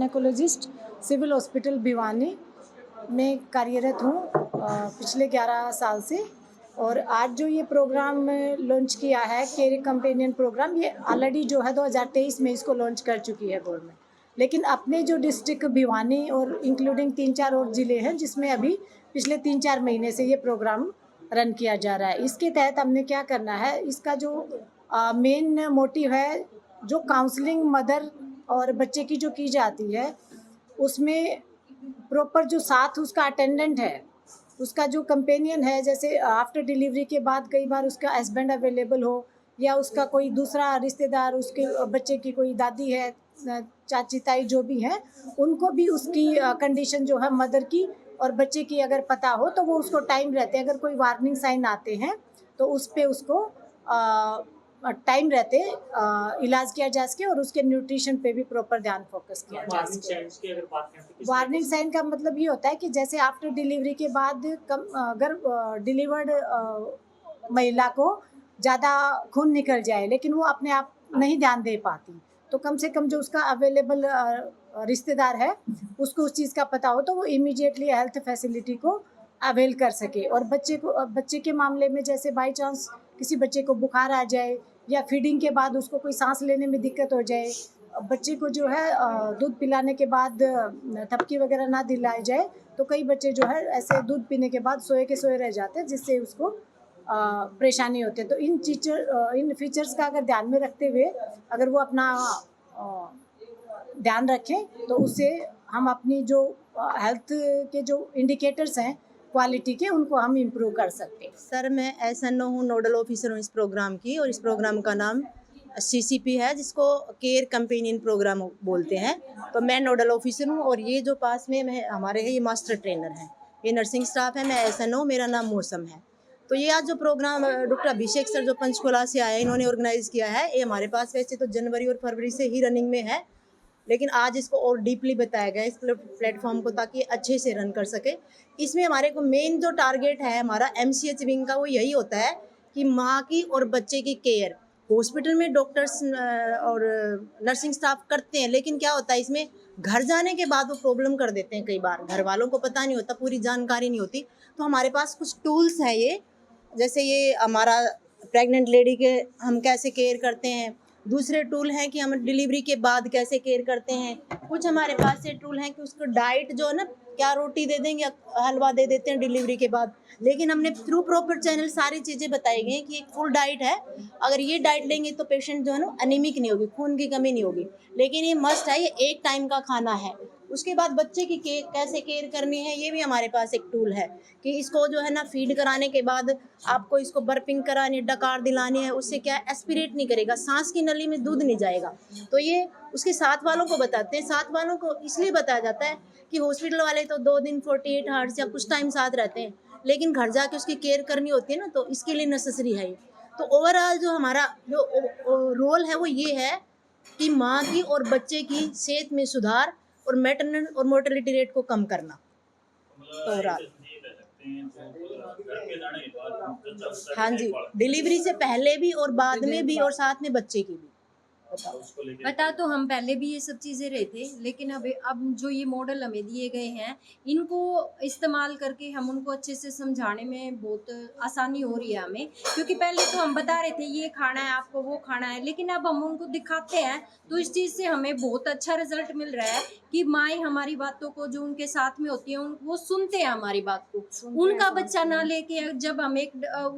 Gynaecologist, civil hospital Bhiwani में कार्यरत हूँ पिछले 11 साल से। और आज जो ये प्रोग्राम लॉन्च किया है केयर कंपेनियन प्रोग्राम, ये ऑलरेडी जो है 2023 में इसको लॉन्च कर चुकी है गवर्नमेंट। लेकिन अपने जो डिस्ट्रिक्ट भिवानी और इंक्लूडिंग 3-4 और ज़िले हैं जिसमें अभी पिछले 3-4 महीने से ये प्रोग्राम रन किया जा रहा है। इसके तहत हमने क्या करना है, इसका जो मेन मोटिव है, जो काउंसलिंग मदर और बच्चे की जो की जाती है उसमें प्रॉपर जो साथ उसका अटेंडेंट है, उसका जो कंपेनियन है, जैसे आफ्टर डिलीवरी के बाद कई बार उसका हस्बैंड अवेलेबल हो या उसका कोई दूसरा रिश्तेदार, उसके बच्चे की कोई दादी है, चाची ताई जो भी हैं, उनको भी उसकी कंडीशन जो है मदर की और बच्चे की अगर पता हो तो वो उसको टाइम रहते, अगर कोई वार्निंग साइन आते हैं तो उस पे उसको टाइम रहते इलाज किया जा सके और उसके न्यूट्रिशन पे भी प्रॉपर ध्यान फोकस किया जा सके। वार्निंग साइन का मतलब ये होता है कि जैसे आफ्टर डिलीवरी के बाद अगर डिलीवर्ड महिला को ज़्यादा खून निकल जाए लेकिन वो अपने आप नहीं ध्यान दे पाती, तो कम से कम जो उसका अवेलेबल रिश्तेदार है उसको उस चीज़ का पता हो तो वो इमीडिएटली हेल्थ फैसिलिटी को अवेल कर सके। और बच्चे के मामले में जैसे बाई चांस किसी बच्चे को बुखार आ जाए या फीडिंग के बाद उसको कोई सांस लेने में दिक्कत हो जाए, बच्चे को जो है दूध पिलाने के बाद थपकी वगैरह ना दिलाई जाए, तो कई बच्चे जो है ऐसे दूध पीने के बाद सोए के सोए रह जाते हैं जिससे उसको परेशानी होती है। तो इन फीचर्स का अगर ध्यान में रखते हुए अगर वो अपना ध्यान रखें तो उससे हम अपनी जो हेल्थ के जो इंडिकेटर्स हैं क्वालिटी के, उनको हम इम्प्रूव कर सकते हैं। सर, मैं SNO हूँ, नोडल ऑफिसर हूँ इस प्रोग्राम की, और इस प्रोग्राम का नाम CCP है जिसको केयर कंपेनियन प्रोग्राम बोलते हैं। तो मैं नोडल ऑफिसर हूँ और ये जो पास में हमारे हैं ये मास्टर ट्रेनर हैं, ये नर्सिंग स्टाफ है। मैं SNO, मेरा नाम मौसम है। तो ये आज जो प्रोग्राम डॉक्टर अभिषेक सर जो पंचकुला से आए, इन्होंने ऑर्गेनाइज़ किया है। ये हमारे पास वैसे तो जनवरी और फरवरी से ही रनिंग में है, लेकिन आज इसको और डीपली बताया गया इस प्लेटफॉर्म को, ताकि अच्छे से रन कर सके। इसमें हमारे को मेन जो टारगेट है हमारा MCH विंग का, वो यही होता है कि माँ की और बच्चे की केयर हॉस्पिटल में डॉक्टर्स और नर्सिंग स्टाफ करते हैं, लेकिन क्या होता है इसमें घर जाने के बाद वो प्रॉब्लम कर देते हैं। कई बार घर वालों को पता नहीं होता, पूरी जानकारी नहीं होती। तो हमारे पास कुछ टूल्स हैं, ये जैसे ये हमारा प्रेग्नेंट लेडी के हम कैसे केयर करते हैं, दूसरे टूल हैं कि हम डिलीवरी के बाद कैसे केयर करते हैं, कुछ हमारे पास ये टूल हैं कि उसको डाइट जो है ना, क्या रोटी दे देंगे, हलवा दे देते हैं डिलीवरी के बाद, लेकिन हमने थ्रू प्रॉपर चैनल सारी चीज़ें बताई गई कि एक फुल डाइट है, अगर ये डाइट लेंगे तो पेशेंट जो है ना एनीमिक नहीं होगी, खून की कमी नहीं होगी, लेकिन ये मस्ट है, ये एक टाइम का खाना है। उसके बाद बच्चे की कैसे केयर करनी है, ये भी हमारे पास एक टूल है कि इसको जो है ना फीड कराने के बाद आपको इसको बर्पिंग करानी, डकार दिलानी है, उससे क्या एस्पिरेट नहीं करेगा, सांस की नली में दूध नहीं जाएगा। तो ये उसके साथ वालों को बताते हैं। साथ वालों को इसलिए बताया जाता है कि हॉस्पिटल वाले तो 2 दिन 48 आवर्स या कुछ टाइम साथ रहते हैं, लेकिन घर जाके उसकी केयर करनी होती है ना, तो इसके लिए नेसेसरी है ये। तो ओवरऑल जो हमारा जो रोल है वो ये है कि माँ की और बच्चे की सेहत में सुधार और मैटरनल और मोर्टेलिटी रेट को कम करना ओवरऑल। हाँ जी, डिलीवरी से पहले भी और बाद में भी और साथ में बच्चे की भी। बता तो हम पहले भी ये सब चीज़ें रहे थे, लेकिन अब जो ये मॉडल हमें दिए गए हैं इनको इस्तेमाल करके हम उनको अच्छे से समझाने में बहुत आसानी हो रही है हमें, क्योंकि पहले तो हम बता रहे थे ये खाना है आपको, वो खाना है, लेकिन अब हम उनको दिखाते हैं तो इस चीज़ से हमें बहुत अच्छा रिजल्ट मिल रहा है कि माएँ हमारी बातों को, जो उनके साथ में होती हैं, वो सुनते हैं हमारी बात को। उनका बच्चा ना लेके जब हम एक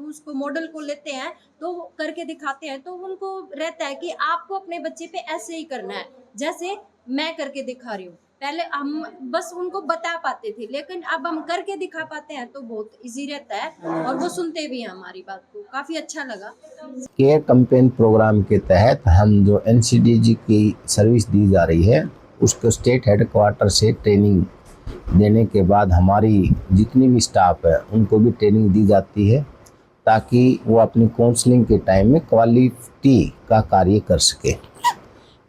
उसको मॉडल को लेते हैं तो करके दिखाते हैं, तो उनको रहता है कि आपको अपने बच्चे पे ऐसे ही करना है जैसे मैं करके दिखा रही हूँ। पहले हम बस उनको बता पाते थे, लेकिन अब हम करके दिखा पाते हैं तो बहुत इजी रहता है और वो सुनते भी हैं हमारी बात को। काफ़ी अच्छा लगा। केयर कैंपेन प्रोग्राम के तहत हम जो NCDG की सर्विस दी जा रही है उसको स्टेट हेडक्वार्टर से ट्रेनिंग देने के बाद हमारी जितनी भी स्टाफ है उनको भी ट्रेनिंग दी जाती है, ताकि वो अपनी काउंसलिंग के टाइम में क्वालिटी का कार्य कर सके।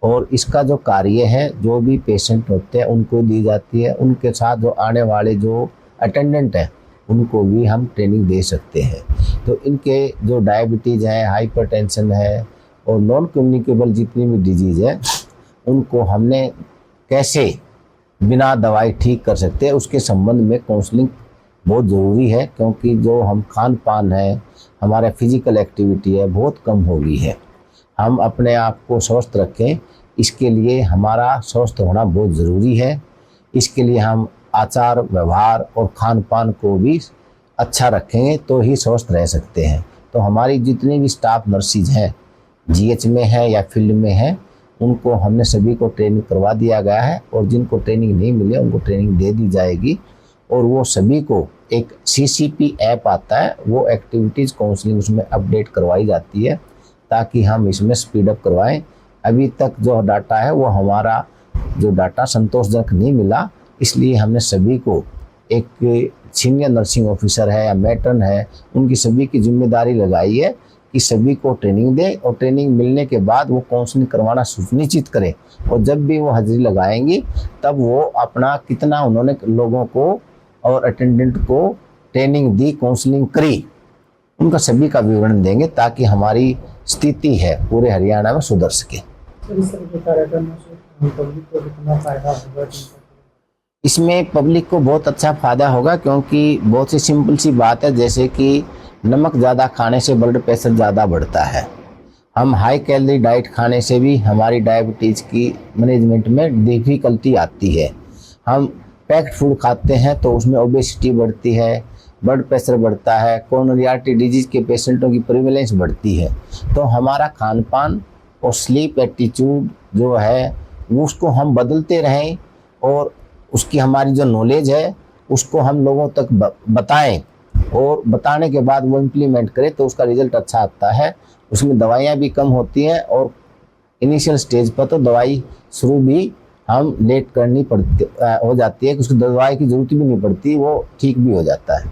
और इसका जो कार्य है, जो भी पेशेंट होते हैं उनको दी जाती है, उनके साथ जो आने वाले जो अटेंडेंट हैं उनको भी हम ट्रेनिंग दे सकते हैं। तो इनके जो डायबिटीज़ है, हाइपरटेंशन है और नॉन कम्युनिकेबल जितनी भी डिजीज़ है, उनको हमने कैसे बिना दवाई ठीक कर सकते हैं, उसके संबंध में काउंसलिंग बहुत ज़रूरी है, क्योंकि जो हम खान पान है, हमारा फिजिकल एक्टिविटी है, बहुत कम हो गई है। हम अपने आप को स्वस्थ रखें, इसके लिए हमारा स्वस्थ होना बहुत ज़रूरी है। इसके लिए हम आचार व्यवहार और खान पान को भी अच्छा रखेंगे तो ही स्वस्थ रह सकते हैं। तो हमारी जितनी भी स्टाफ नर्सिज हैं, जीएच में है या फील्ड में है, उनको हमने सभी को ट्रेनिंग करवा दिया गया है, और जिनको ट्रेनिंग नहीं मिली उनको ट्रेनिंग दे दी जाएगी। और वो सभी को एक सीसीपी ऐप आता है, वो एक्टिविटीज़ काउंसलिंग उसमें अपडेट करवाई जाती है, ताकि हम इसमें स्पीड अप करवाएं। अभी तक जो डाटा है वो हमारा जो डाटा संतोषजनक नहीं मिला, इसलिए हमने सभी को, एक सीनियर नर्सिंग ऑफिसर है या मैट्रन है, उनकी सभी की जिम्मेदारी लगाई है कि सभी को ट्रेनिंग दे, और ट्रेनिंग मिलने के बाद वो काउंसलिंग करवाना सुनिश्चित करें। और जब भी वो हाजिरी लगाएंगी तब वो अपना कितना उन्होंने लोगों को और अटेंडेंट को ट्रेनिंग दी, काउंसलिंग करी, उनका सभी का विवरण देंगे, ताकि हमारी स्थिति है पूरे हरियाणा में सुधर सके। इस तरह के कार्यक्रमों से पब्लिक को कितना फायदा होगा? इसमें पब्लिक को बहुत अच्छा फ़ायदा होगा, क्योंकि बहुत सी सिंपल सी बात है, जैसे कि नमक ज़्यादा खाने से ब्लड प्रेशर ज़्यादा बढ़ता है। हम हाई कैलोरी डाइट खाने से भी हमारी डायबिटीज़ की मैनेजमेंट में डिफ़िकल्टी आती है। हम पैक्ड फूड खाते हैं तो उसमें ओबेसिटी बढ़ती है, ब्लड प्रेशर बढ़ता है, कोरोनरी आर्टरी डिजीज़ के पेशेंटों की प्रिवेलेंस बढ़ती है। तो हमारा खान पान और स्लीप एटीट्यूड जो है वो उसको हम बदलते रहें, और उसकी हमारी जो नॉलेज है उसको हम लोगों तक बताएं, और बताने के बाद वो इम्प्लीमेंट करें तो उसका रिज़ल्ट अच्छा आता है। उसमें दवाइयाँ भी कम होती हैं, और इनिशियल स्टेज पर तो दवाई शुरू भी हम लेट करनी पड़ती हो जाती है, कि उसको दवाई की ज़रूरत भी नहीं पड़ती, वो ठीक भी हो जाता है।